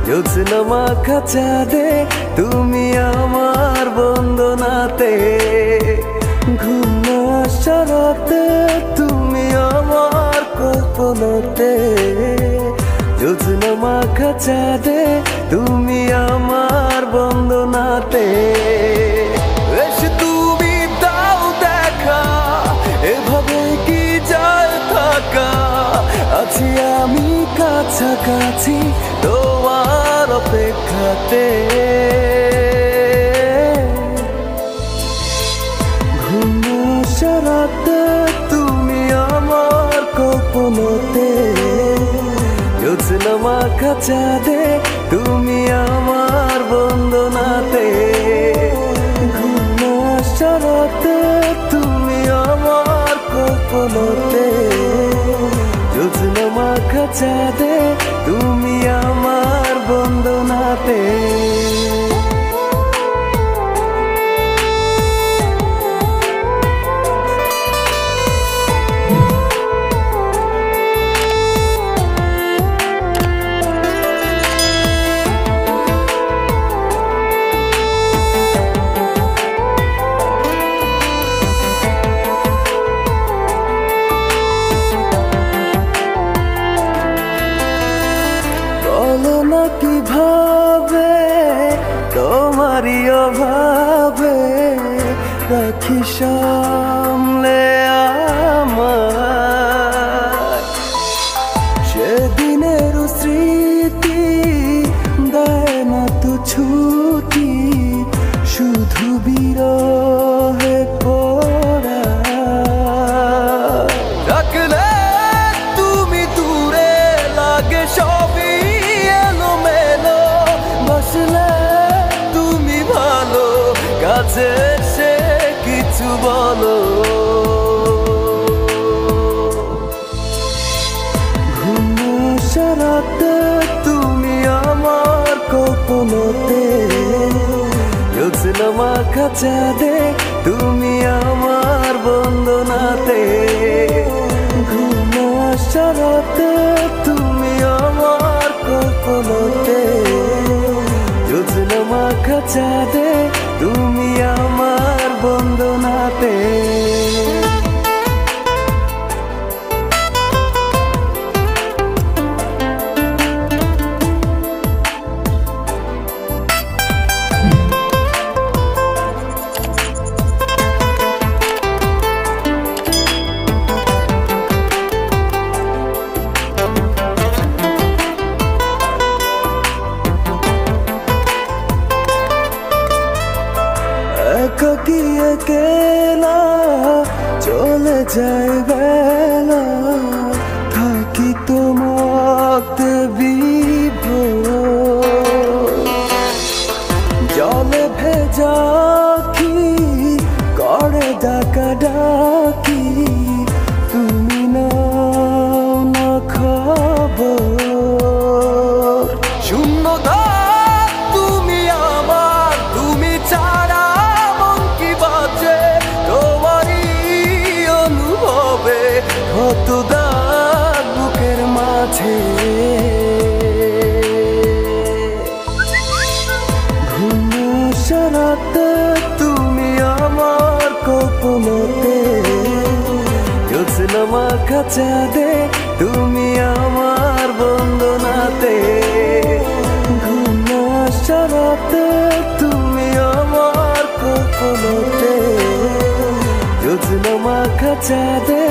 জ্যোৎস্না মাখা চাঁদে তুমি আমার বন্দনাতে, ঘুম না আসা রাতে তুমি আমার কল্পনাতে, জ্যোৎস্না মাখা চাঁদে তুমি আমার বন্দনাতে। এসে তুমি দাও দেখা, এভাবে কি যায় থাকা, আছি আমি কাছাকাছি তোমার অপেক্ষাতে। ঘুম আসা রাতে তুমি আমার কল্পনাতে, জ্যোৎস্না মাখা চাঁদে তুমি আমার বন্দনাতে, ঘুম আসা রাতে তুমি আমার কল্পনাতে, জ্যোৎস্না মাখা চাঁদে তুমি আমার বন্দনাতে। কিভাবে তোমারই অভাবে রাখি সামলে আমার, সেদিনের স্মৃতি দেয় না তো ছুটি, শুধু বিরহে পড়া। রাখলে তুমি দূরে লাগে সবই এলোমেলো, বসলে তুমি ভালো কাছে সে কিছু বলো। ঘুম আসা রাতে তুমি আমার কল্পনাতে, জ্যোৎস্না মাখা চাঁদে তুমি আমার বন্দনাতে, ঘুম আসা রাতে তুমি আমার কল্পনাতে, জ্যোৎস্না মাখা চাঁদে তুমি আমার বন্দনাতে। একাকী একেলা চলে যায় বেলা, থাকি তোমাতে বিভোর, জলে ভেজা কি করে ডাকা ডাকি, তুমি নাও না খবর। শূন্যতা তুমি আমার, তুমি ছাড়া মন কি বাঁচে, তোমারই অনুভবে কত দাগ বুকের মাঝে। ঘুম আসা রাতে তুমি আমার কল্পনাতে, জ্যোৎস্না মাখা চাঁদে তুমি আমার বন্দনাতে, ঘুম আসা রাতে তুমি আমার কল্পনাতে, জ্যোৎস্না মাখা চাঁদে